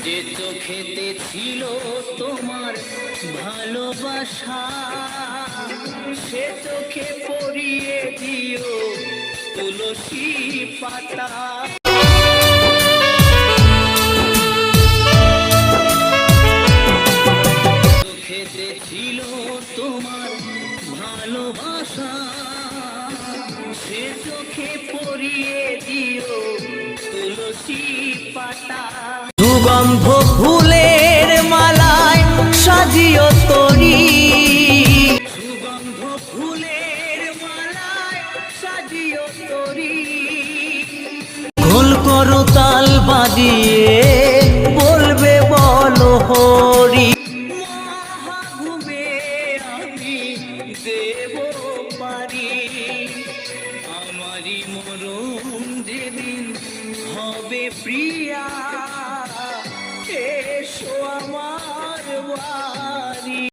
যে চোখেতে ছিল তোমার ভালোবাসা, সে চোখে পরিয়ে দিও তুলসী পাতা। চোখেতে ছিল তোমার ভালোবাসা, সে চোখে পরিয়ে দিও তুলসী পাতা। সুগন্ধ ফুলের মালায় সাজিও তরি, সুগন্ধ ফুলের মালায় সাজিও তরি। খোল করো তাল বাজিয়ে বলবে বলো হরি। মহাঘুমে আমি দেব পারি, আমারই মরণ যেদিন হবে প্রিয়া, এসো আমার